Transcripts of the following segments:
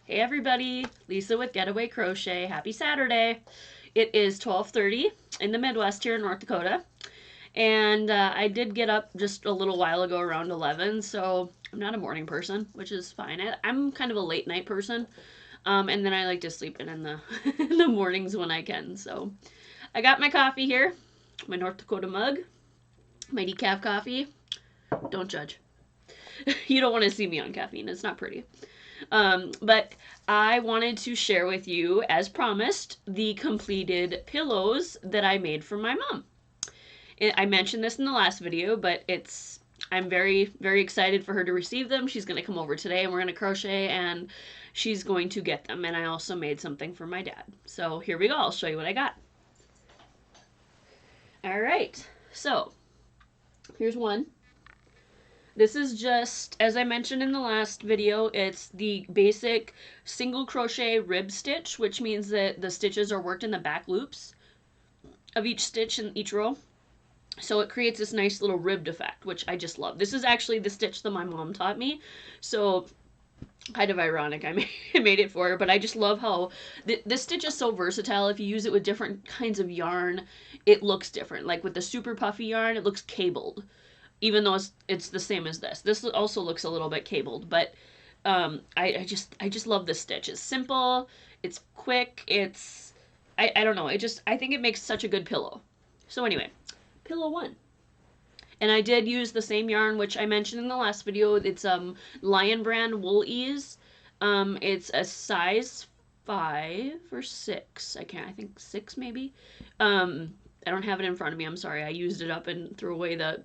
Hey everybody, Lisa with Getaway Crochet. Happy Saturday. It is 12:30 in the Midwest here in North Dakota. And I did get up just a little while ago around 11, so I'm not a morning person, which is fine. I'm kind of a late night person. And then I like to sleep in the in the mornings when I can. So I got my coffee here, my North Dakota mug, my decaf coffee. Don't judge. You don't want to see me on caffeine. It's not pretty. But I wanted to share with you, as promised, the completed pillows that I made for my mom. I mentioned this in the last video, but I'm very, very excited for her to receive them. She's going to come over today and we're going to crochet and she's going to get them. And I also made something for my dad. So here we go. I'll show you what I got. All right. So here's one. This is just, as I mentioned in the last video, it's the basic single crochet rib stitch, which means that the stitches are worked in the back loops of each stitch in each row. So it creates this nice little ribbed effect, which I just love. This is actually the stitch that my mom taught me. So kind of ironic I made it for her, but I just love how this stitch is so versatile. If you use it with different kinds of yarn, it looks different. Like with the super puffy yarn, it looks cabled, even though it's the same as this. This also looks a little bit cabled, but I just love this stitch. It's simple, it's quick, I don't know, I think it makes such a good pillow. So anyway, pillow one. And I did use the same yarn, which I mentioned in the last video. It's Lion Brand Wool Ease. It's a size 5 or 6. I think 6 maybe. I don't have it in front of me. I'm sorry. I used it up and threw away the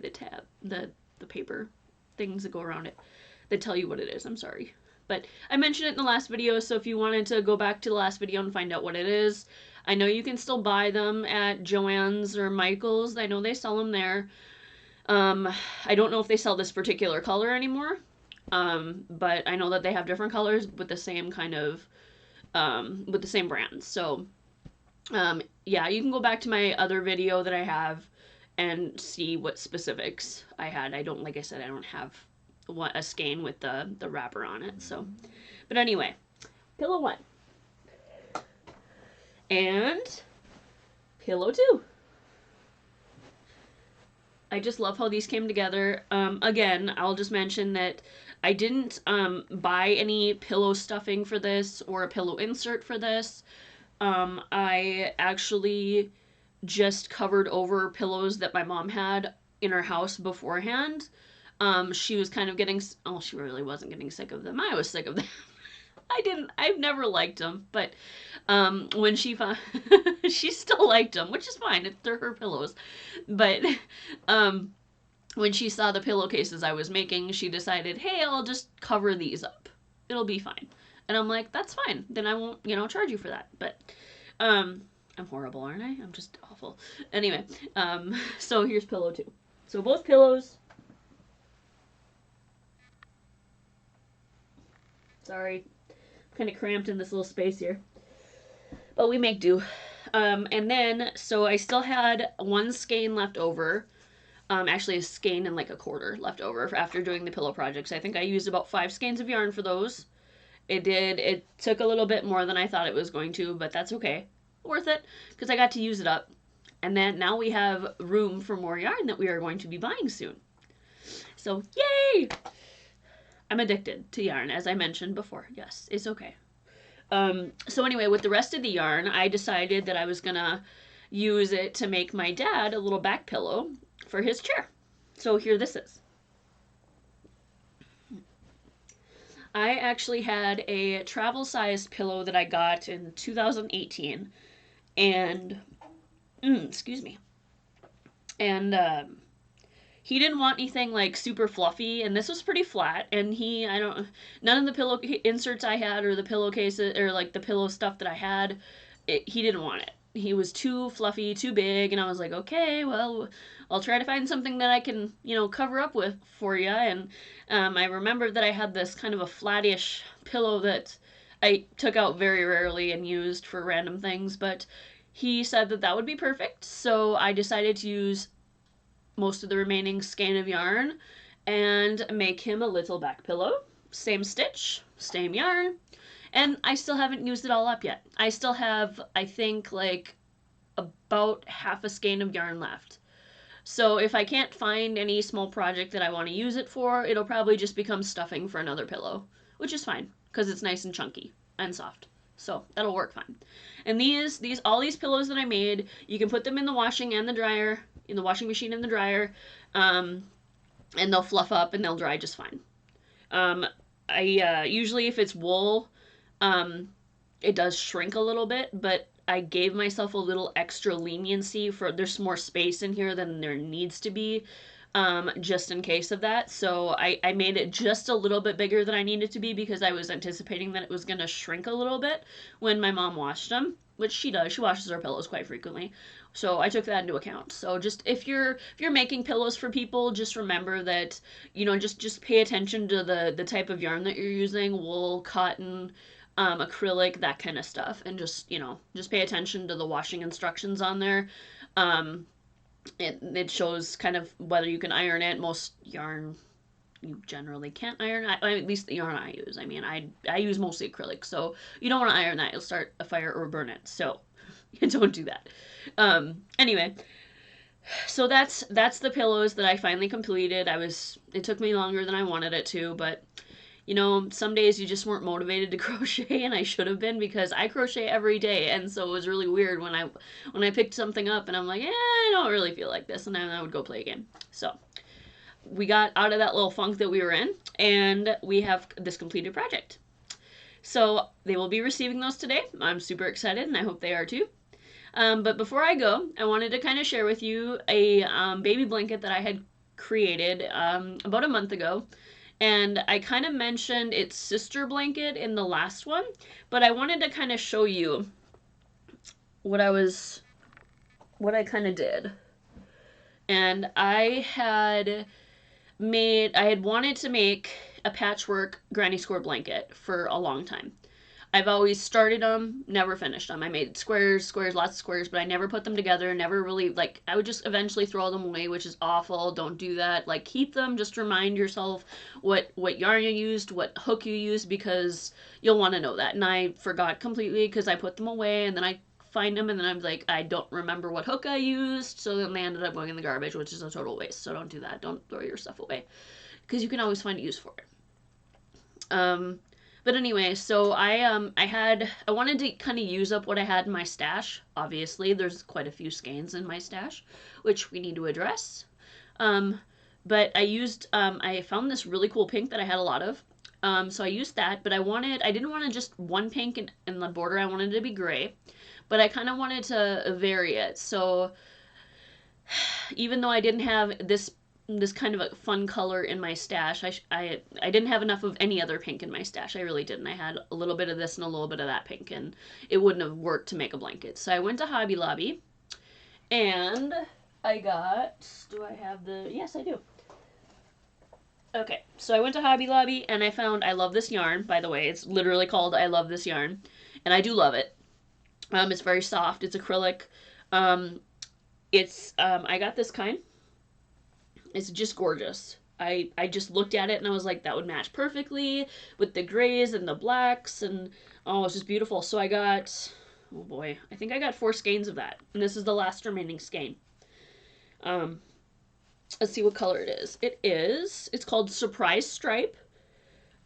tab, the paper things that go around it that tell you what it is. I'm sorry. But I mentioned it in the last video, so if you wanted to go back to the last video and find out what it is, I know you can still buy them at Joann's or Michael's. I know they sell them there. I don't know if they sell this particular color anymore, but I know that they have different colors with the same kind of, with the same brands. So, yeah, you can go back to my other video that I have and see what specifics I had. Like I said, I don't have a skein with the wrapper on it. So, but anyway, pillow one. And pillow two. I just love how these came together. Again, I'll just mention that I didn't buy any pillow stuffing for this or a pillow insert for this. I actually just covered over pillows that my mom had in her house beforehand. She was kind of she really wasn't getting sick of them. I was sick of them. I've never liked them, but when she found, she still liked them, which is fine. They're her pillows. But when she saw the pillowcases I was making, she decided, hey, I'll just cover these up. It'll be fine. And I'm like, that's fine. Then I won't, charge you for that. But I'm horrible, aren't I? I'm just awful. Anyway, so here's pillow two. So both pillows. Sorry. Kind of cramped in this little space here, but we make do. And then, so I still had one skein left over, actually a skein and like a quarter left over after doing the pillow projects. I think I used about 5 skeins of yarn for those. It took a little bit more than I thought it was going to, but that's okay. Worth it, because I got to use it up. And then now we have room for more yarn that we are going to be buying soon. So, yay! I'm addicted to yarn, as I mentioned before. Yes, it's okay. So anyway, with the rest of the yarn, I decided that I was gonna use it to make my dad a little back pillow for his chair. So here this is. I actually had a travel size pillow that I got in 2018, and, excuse me, and, he didn't want anything like super fluffy, and this was pretty flat, and none of the pillow inserts I had or the pillowcases or like the pillow stuff that I had, he didn't want it. He was too fluffy, too big, and I was like, okay, well, I'll try to find something that I can, cover up with for you. And I remembered that I had this kind of a flattish pillow that I took out very rarely and used for random things, but he said that that would be perfect, so I decided to use most of the remaining skein of yarn and make him a little back pillow. same stitch, same yarn, and I still haven't used it all up yet. I still have, I think, like about half a skein of yarn left. So if I can't find any small project that I want to use it for, it'll probably just become stuffing for another pillow, which is fine because it's nice and chunky and soft. So that'll work fine. And all these pillows that I made, you can put them in the washing and the dryer, in the washing machine and the dryer, and they'll fluff up and they'll dry just fine. I usually, if it's wool, it does shrink a little bit, but I gave myself a little extra leniency for there's more space in here than there needs to be, just in case of that. So I made it just a little bit bigger than I needed to be because I was anticipating that it was going to shrink a little bit when my mom washed them, which she does. She washes her pillows quite frequently. So I took that into account. So just if you're making pillows for people, just remember that, just pay attention to the type of yarn that you're using, wool, cotton, acrylic, that kind of stuff, and just pay attention to the washing instructions on there. It shows kind of whether you can iron it. Most yarn you generally can't iron. At least the yarn I use. I mean, I use mostly acrylic, so you don't want to iron that. You'll start a fire or burn it. So you don't do that. Anyway, so that's the pillows that I finally completed. It took me longer than I wanted it to, but some days you just weren't motivated to crochet, and I should have been because I crochet every day, and so it was really weird when I picked something up and I'm like, I don't really feel like this, and then I would go play a game. So we got out of that little funk that we were in, and we have this completed project. So they will be receiving those today. I'm super excited, and I hope they are too. But before I go, I wanted to kind of share with you a baby blanket that I had created about a month ago. And I kind of mentioned its sister blanket in the last one, but I wanted to kind of show you what I kind of did. And I had wanted to make a patchwork granny square blanket for a long time. I've always started them, never finished them. I made squares, lots of squares, but I never put them together, never really, I would just eventually throw them away, which is awful. Don't do that. Keep them, just remind yourself what yarn you used, what hook you used, because you'll want to know that. And I forgot completely because I put them away, and then I find them, and then I'm like, I don't remember what hook I used, so then they ended up going in the garbage, which is a total waste. So don't do that. Don't throw your stuff away, because you can always find a use for it. But anyway, so I wanted to kind of use up what I had in my stash. Obviously, there's quite a few skeins in my stash, which we need to address. But I found this really cool pink that I had a lot of. So I used that, but I didn't want just one pink in the border. I wanted it to be gray, but I kind of wanted to vary it. So even though I didn't have this kind of a fun color in my stash, I didn't have enough of any other pink in my stash. I really didn't. I had a little bit of this and a little bit of that pink, and it wouldn't have worked to make a blanket. So I went to Hobby Lobby, and I got, yes, I do. Okay, so I went to Hobby Lobby, and I found I Love This Yarn. By the way, it's literally called I Love This Yarn, and I do love it. It's very soft. It's acrylic. I got this kind. It's just gorgeous. I just looked at it and I was like, that would match perfectly with the grays and the blacks, and oh, it's just beautiful. So I got, oh boy, I think I got 4 skeins of that, and this is the last remaining skein. Let's see what color it is. It's called Surprise Stripe.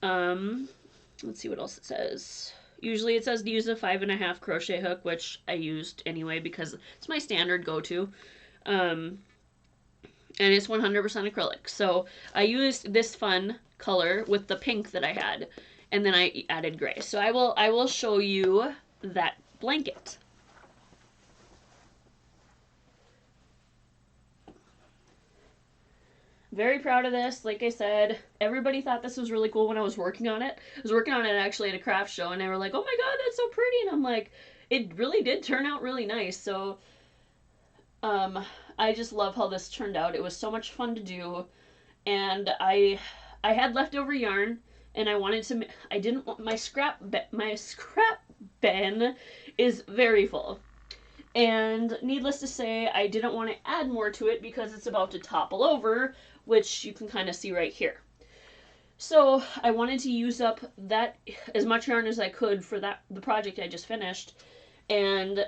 Let's see what else it says. Usually it says to use a 5.5 crochet hook, which I used anyway because it's my standard go-to. And it's 100% acrylic. So I used this fun color with the pink that I had, and then I added gray. So I will show you that blanket. Very proud of this. Like I said, everybody thought this was really cool when I was working on it. I was working on it actually at a craft show, and they were like, oh my god, that's so pretty. And I'm like, it really did turn out really nice. So I just love how this turned out. It was so much fun to do, and I had leftover yarn, and I wanted to. I didn't want my scrap bin is very full, and needless to say, I didn't want to add more to it because it's about to topple over, which you can kind of see right here. So I wanted to use up that as much yarn as I could for the project I just finished. And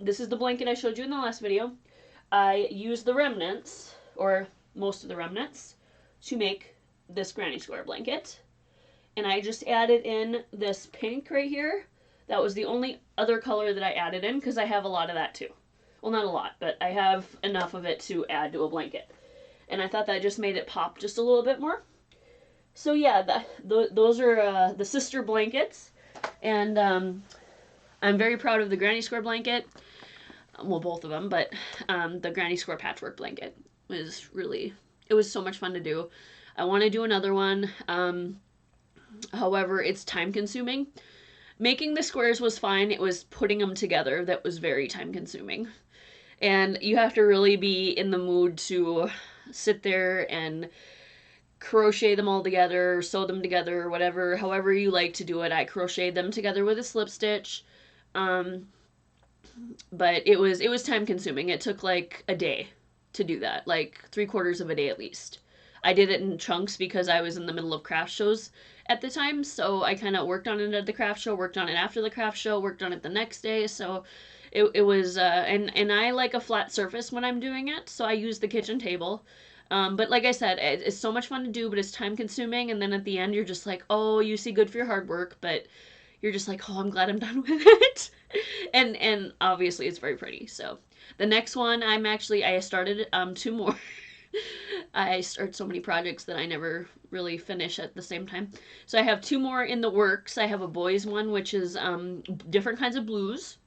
this is the blanket I showed you in the last video. I used the remnants, or most of the remnants, to make this granny square blanket. And I just added in this pink right here. That was the only other color that I added in because I have a lot of that too. Well, not a lot, but I have enough of it to add to a blanket. And I thought that just made it pop just a little bit more. So yeah, those are the sister blankets. And I'm very proud of the granny square blanket. Well, both of them, but the granny square patchwork blanket was really, it was so much fun to do. I want to do another one. However, it's time consuming. Making the squares was fine. It was putting them together that was very time consuming. And you have to really be in the mood to sit there and crochet them all together, sew them together, whatever, however you like to do it. I crocheted them together with a slip stitch. But it was time consuming. It took like a day to do that, like 3/4 of a day at least. I did it in chunks because I was in the middle of craft shows at the time, so I kind of worked on it at the craft show, worked on it after the craft show, worked on it the next day, so it was, and I like a flat surface when I'm doing it, so I use the kitchen table. But like I said, it's so much fun to do, but it's time consuming, and then at the end you're just like, oh, you see, good for your hard work, but you're just like, oh, I'm glad I'm done with it. and obviously it's very pretty. So the next one, I started 2 more. I start so many projects that I never really finish at the same time. So I have 2 more in the works. I have a boys one, which is different kinds of blues,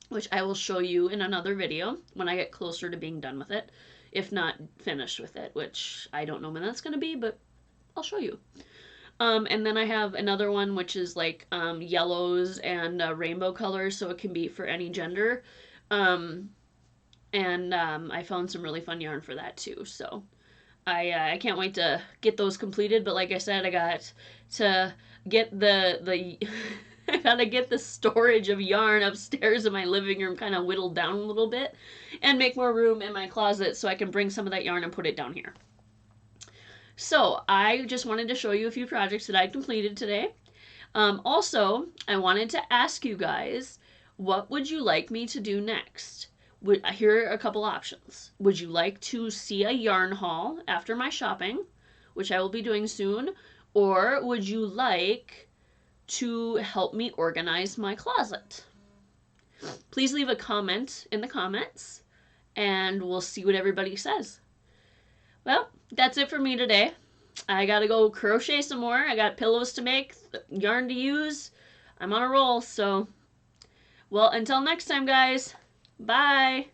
which I will show you in another video when I get closer to being done with it, if not finished with it, which I don't know when that's going to be, but I'll show you. And then I have another one which is like yellows and rainbow colors, so it can be for any gender. I found some really fun yarn for that too. So I can't wait to get those completed. But like I said, I got to get the I gotta get the storage of yarn upstairs in my living room kind of whittled down a little bit, and make more room in my closet so I can bring some of that yarn and put it down here. So I just wanted to show you a few projects that I completed today. Also, I wanted to ask you guys, what would you like me to do next? Here are a couple options. Would you like to see a yarn haul after my shopping, which I will be doing soon? Or would you like to help me organize my closet? Please leave a comment in the comments, and we'll see what everybody says. Well, that's it for me today. I gotta go crochet some more. I got pillows to make, yarn to use. I'm on a roll, so, well, until next time, guys. Bye.